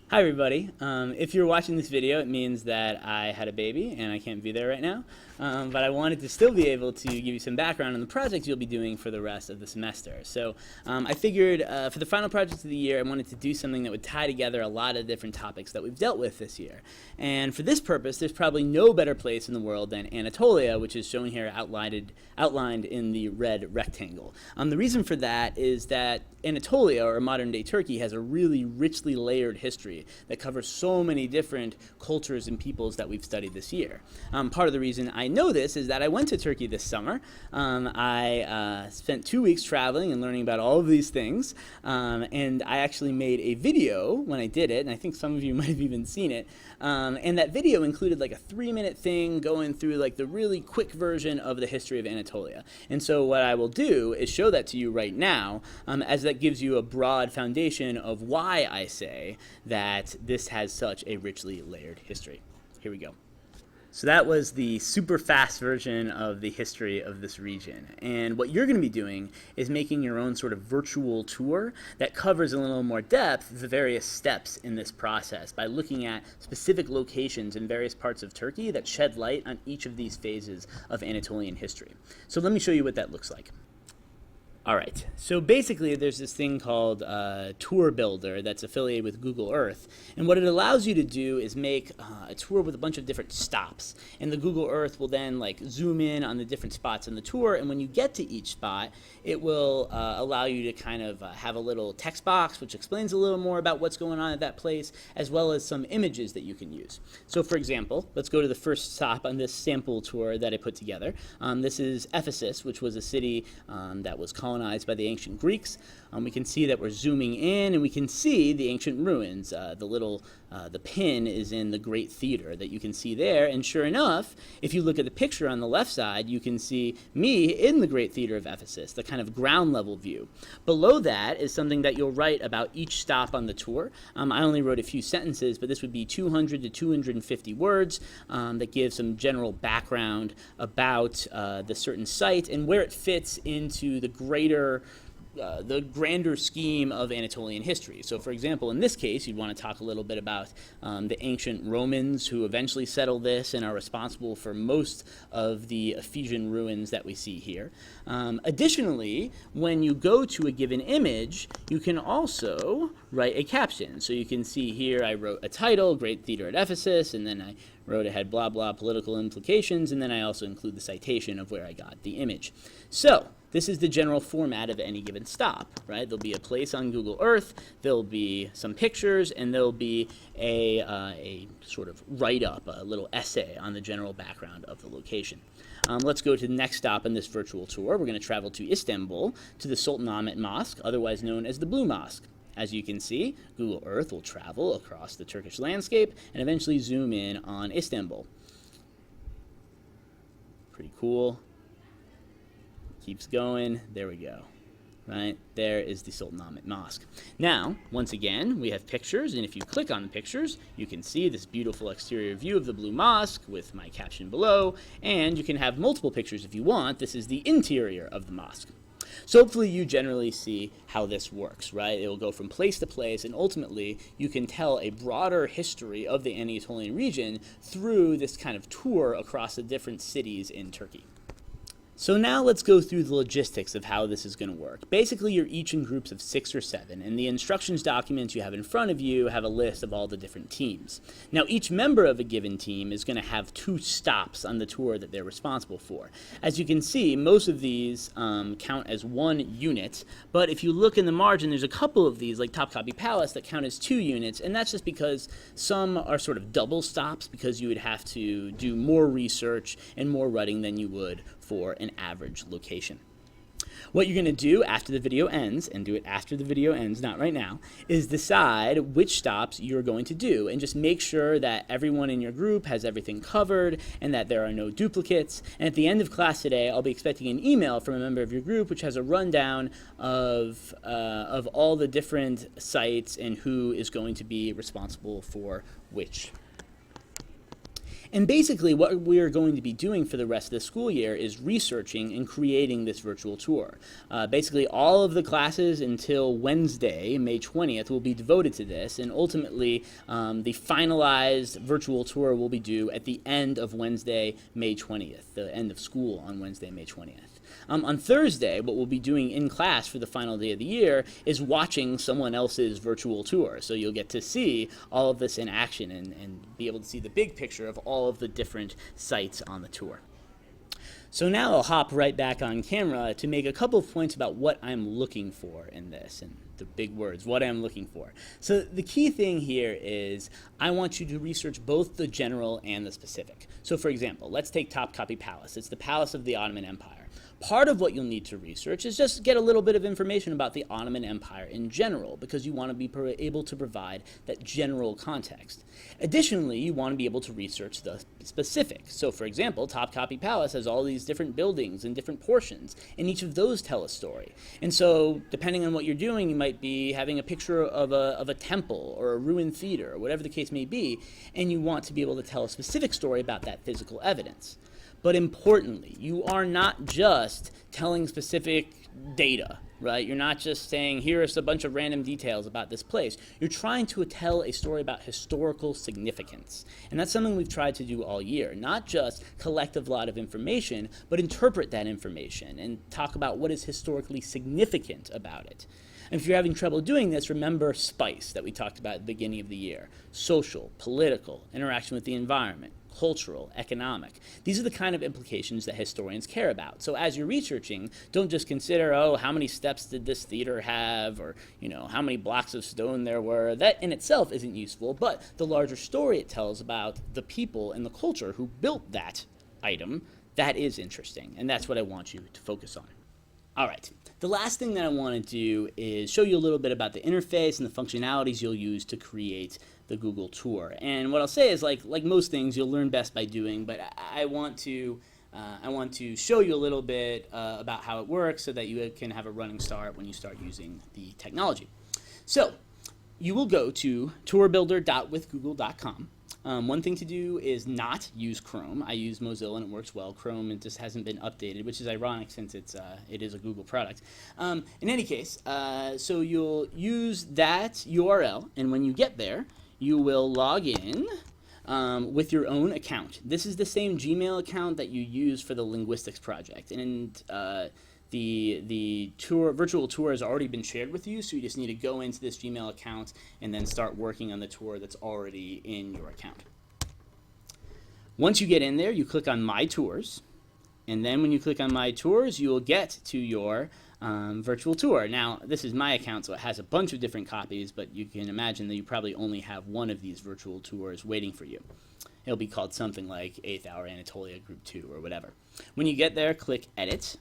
Hi everybody. If you're watching this video, it means that I had a baby and I can't be there right now. But I wanted to still be able to give you some background on the project you'll be doing for the rest of the semester. So I figured for the final project of the year, I wanted to do something that would tie together a lot of different topics that we've dealt with this year. And for this purpose, there's probably no better place in the world than Anatolia, which is shown here outlined in the red rectangle. The reason for that is that Anatolia, or modern-day Turkey, has a really richly layered history that covers so many different cultures and peoples that we've studied this year. Part of the reason I know this is that I went to Turkey this summer. I spent 2 weeks traveling and learning about all of these things, and I actually made a video when I did it, and I think some of you might have even seen it. And that video included like a 3-minute thing going through like the really quick version of the history of Anatolia. And so what I will do is show that to you right now, as that gives you a broad foundation of why I say that this has such a richly layered history. Here we go. So that was the super fast version of the history of this region. And what you're going to be doing is making your own sort of virtual tour that covers in a little more depth the various steps in this process by looking at specific locations in various parts of Turkey that shed light on each of these phases of Anatolian history. So let me show you what that looks like. All right, so basically there's this thing called Tour Builder that's affiliated with Google Earth, and what it allows you to do is make a tour with a bunch of different stops, and the Google Earth will then like zoom in on the different spots in the tour, and when you get to each spot, it will allow you to kind of have a little text box which explains a little more about what's going on at that place, as well as some images that you can use. So for example, let's go to the first stop on this sample tour that I put together. This is Ephesus, which was a city that was colonized by the ancient Greeks. We can see that we're zooming in, and we can see the ancient ruins. The pin is in the Great Theater that you can see there, and sure enough, if you look at the picture on the left side, you can see me in the Great Theater of Ephesus, the kind of ground level view. Below that is something that you'll write about each stop on the tour. I only wrote a few sentences, but this would be 200 to 250 words that give some general background about the certain site and where it fits into the grander scheme of Anatolian history. So for example, in this case, you'd want to talk a little bit about the ancient Romans who eventually settled this and are responsible for most of the Ephesian ruins that we see here. Additionally, when you go to a given image, you can also write a caption. So you can see here I wrote a title, Great Theater at Ephesus, and then I wrote it had blah blah political implications, and then I also include the citation of where I got the image. So this is the general format of any given stop, right? There'll be a place on Google Earth, there'll be some pictures, and there'll be a sort of write-up, a little essay on the general background of the location. Let's go to the next stop in this virtual tour. We're going to travel to Istanbul, to the Sultanahmet Mosque, otherwise known as the Blue Mosque. As you can see, Google Earth will travel across the Turkish landscape and eventually zoom in on Istanbul. Pretty cool. Keeps going. There we go. Right? There is the Sultanahmet Mosque. Now, once again, we have pictures, and if you click on the pictures, you can see this beautiful exterior view of the Blue Mosque with my caption below, and you can have multiple pictures if you want. This is the interior of the mosque. So hopefully you generally see how this works, right? It will go from place to place, and ultimately you can tell a broader history of the Anatolian region through this kind of tour across the different cities in Turkey. So now let's go through the logistics of how this is going to work. Basically, you're each in groups of 6 or 7, and the instructions documents you have in front of you have a list of all the different teams. Now, each member of a given team is going to have 2 stops on the tour that they're responsible for. As you can see, most of these count as 1 unit, but if you look in the margin, there's a couple of these, like Topkapi Palace, that count as 2 units, and that's just because some are sort of double stops because you would have to do more research and more writing than you would for an average location. What you're going to do after the video ends, and do it after the video ends, not right now, is decide which stops you're going to do, and just make sure that everyone in your group has everything covered and that there are no duplicates. And at the end of class today, I'll be expecting an email from a member of your group which has a rundown of all the different sites and who is going to be responsible for which. And basically what we're going to be doing for the rest of the school year is researching and creating this virtual tour. Basically all of the classes until Wednesday, May 20th, will be devoted to this, and ultimately the finalized virtual tour will be due at the end of Wednesday, May 20th, the end of school on Wednesday, May 20th. On Thursday, what we'll be doing in class for the final day of the year is watching someone else's virtual tour. So you'll get to see all of this in action and be able to see the big picture of all of the different sites on the tour. So now I'll hop right back on camera to make a couple of points about what I'm looking for in this, and the big words, what I'm looking for. So the key thing here is I want you to research both the general and the specific. So for example, let's take Topkapi Palace. It's the palace of the Ottoman Empire. Part of what you'll need to research is just get a little bit of information about the Ottoman Empire in general, because you want to be able to provide that general context. Additionally, you want to be able to research the specifics. So for example, Topkapi Palace has all these different buildings and different portions, and each of those tell a story. And so depending on what you're doing, you might be having a picture of a temple or a ruined theater, or whatever the case may be, and you want to be able to tell a specific story about that physical evidence. But importantly, you are not just telling specific data, right? You're not just saying, here's a bunch of random details about this place. You're trying to tell a story about historical significance. And that's something we've tried to do all year. Not just collect a lot of information, but interpret that information and talk about what is historically significant about it. And if you're having trouble doing this, remember SPICE that we talked about at the beginning of the year. Social, political, interaction with the environment, cultural, economic. These are the kind of implications that historians care about. So as you're researching, don't just consider, oh, how many steps did this theater have, or, you know, how many blocks of stone there were. That in itself isn't useful, but the larger story it tells about the people and the culture who built that item, that is interesting, and that's what I want you to focus on. All right, the last thing that I want to do is show you a little bit about the interface and the functionalities you'll use to create the Google tour. And what I'll say is, like most things, you'll learn best by doing, but I want to show you a little bit about how it works so that you can have a running start when you start using the technology. So you will go to tourbuilder.withgoogle.com. One thing to do is not use Chrome. I use Mozilla and it works well. Chrome, it just hasn't been updated, which is ironic since it is a Google product. In any case, so you'll use that URL, and when you get there, you will log in with your own account. This is the same Gmail account that you use for the linguistics project, and the virtual tour has already been shared with you, so you just need to go into this Gmail account and then start working on the tour that's already in your account. Once you get in there, you click on My Tours, and then when you click on My Tours, you will get to your virtual tour. Now, this is my account, so it has a bunch of different copies, but you can imagine that you probably only have one of these virtual tours waiting for you. It'll be called something like 8th Hour Anatolia Group 2 or whatever. When you get there, click Edit,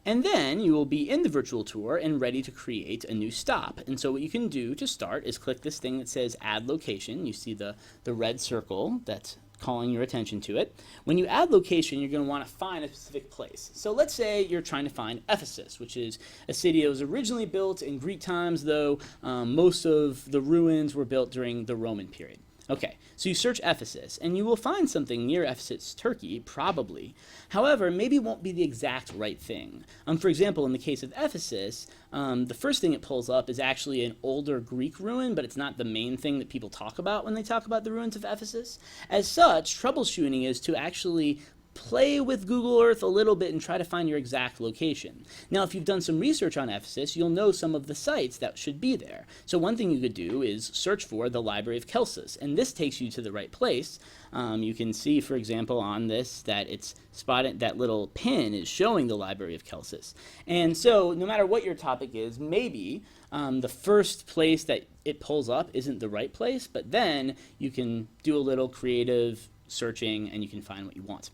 and then you will be in the virtual tour and ready to create a new stop. And so what you can do to start is click this thing that says Add Location. You see the red circle that's calling your attention to it. When you add location, you're going to want to find a specific place. So let's say you're trying to find Ephesus, which is a city that was originally built in Greek times, though most of the ruins were built during the Roman period. Okay, so you search Ephesus, and you will find something near Ephesus, Turkey, probably. However, maybe it won't be the exact right thing. For example, in the case of Ephesus, the first thing it pulls up is actually an older Greek ruin, but it's not the main thing that people talk about when they talk about the ruins of Ephesus. As such, troubleshooting is to actually play with Google Earth a little bit and try to find your exact location. Now, if you've done some research on Ephesus, you'll know some of the sites that should be there. So one thing you could do is search for the Library of Celsus, and this takes you to the right place. You can see, for example, on this that it's spotted, that little pin is showing the Library of Celsus. And so no matter what your topic is, maybe the first place that it pulls up isn't the right place, but then you can do a little creative searching and you can find what you want.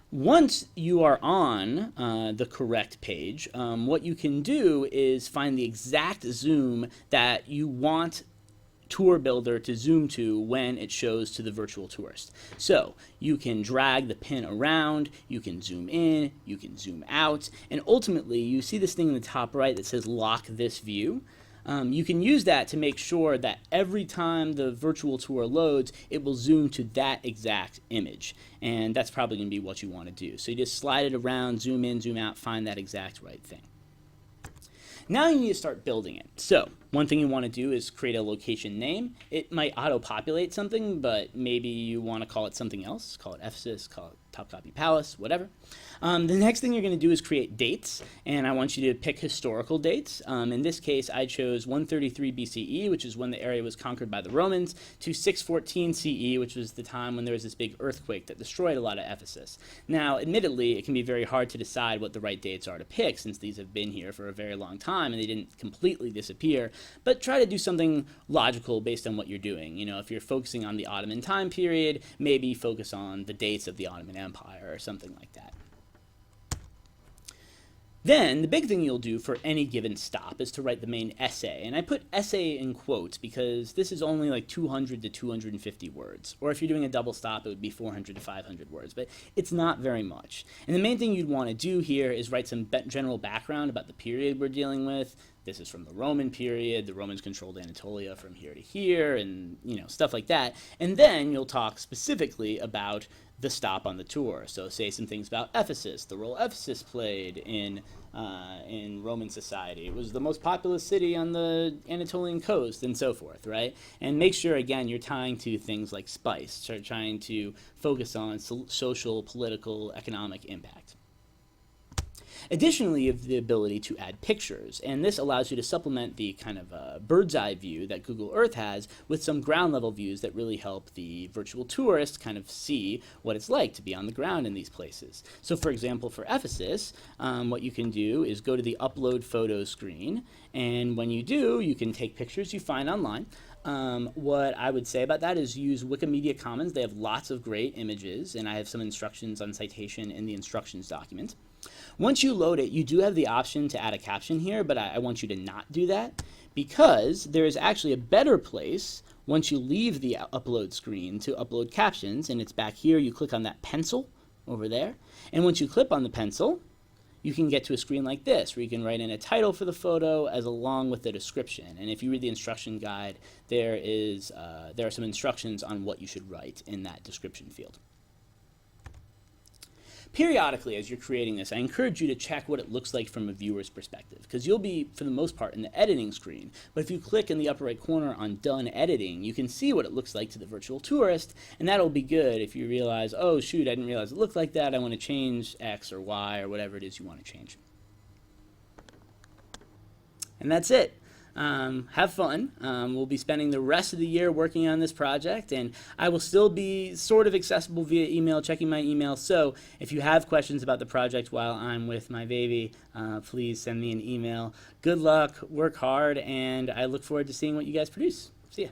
Once you are on the correct page, what you can do is find the exact zoom that you want Tour Builder to zoom to when it shows to the virtual tourist. So you can drag the pin around, you can zoom in, you can zoom out, and ultimately you see this thing in the top right that says lock this view. you can use that to make sure that every time the virtual tour loads, it will zoom to that exact image. And that's probably going to be what you want to do. So you just slide it around, zoom in, zoom out, find that exact right thing. Now you need to start building it. So one thing you want to do is create a location name. It might auto-populate something, but maybe you want to call it something else. Call it Ephesus, call it Topkapi Palace, whatever. The next thing you're going to do is create dates, and I want you to pick historical dates. In this case, I chose 133 BCE, which is when the area was conquered by the Romans, to 614 CE, which was the time when there was this big earthquake that destroyed a lot of Ephesus. Now, admittedly, it can be very hard to decide what the right dates are to pick, since these have been here for a very long time and they didn't completely disappear, but try to do something logical based on what you're doing. You know, if you're focusing on the Ottoman time period, maybe focus on the dates of the Ottoman Empire or something like that. Then, the big thing you'll do for any given stop is to write the main essay. And I put essay in quotes because this is only like 200 to 250 words. Or if you're doing a double stop, it would be 400 to 500 words. But it's not very much. And the main thing you'd want to do here is write some general background about the period we're dealing with. This is from the Roman period. The Romans controlled Anatolia from here to here, and stuff like that. And then you'll talk specifically about the stop on the tour. So say some things about Ephesus, the role Ephesus played in Roman society. It was the most populous city on the Anatolian coast, and so forth, right? And make sure, again, you're tying to things like spice, trying to focus on social, political, economic impact. Additionally, you have the ability to add pictures, and this allows you to supplement the kind of bird's eye view that Google Earth has with some ground level views that really help the virtual tourist kind of see what it's like to be on the ground in these places. So for example, for Ephesus, what you can do is go to the upload photos screen, and when you do, you can take pictures you find online. What I would say about that is use Wikimedia Commons. They have lots of great images, and I have some instructions on citation in the instructions document. Once you load it, you do have the option to add a caption here, but I want you to not do that because there is actually a better place once you leave the upload screen to upload captions, and it's back here. You click on that pencil over there, and once you click on the pencil, you can get to a screen like this where you can write in a title for the photo as along with the description. And if you read the instruction guide, there are some instructions on what you should write in that description field. Periodically, as you're creating this, I encourage you to check what it looks like from a viewer's perspective, because you'll be, for the most part, in the editing screen. But if you click in the upper right corner on Done Editing, you can see what it looks like to the virtual tourist, and that'll be good if you realize, oh, shoot, I didn't realize it looked like that. I want to change X or Y or whatever it is you want to change. And that's it. Have fun. We'll be spending the rest of the year working on this project, and I will still be sort of accessible via email, checking my email. So if you have questions about the project while I'm with my baby, please send me an email. Good luck, work hard, and I look forward to seeing what you guys produce. See ya.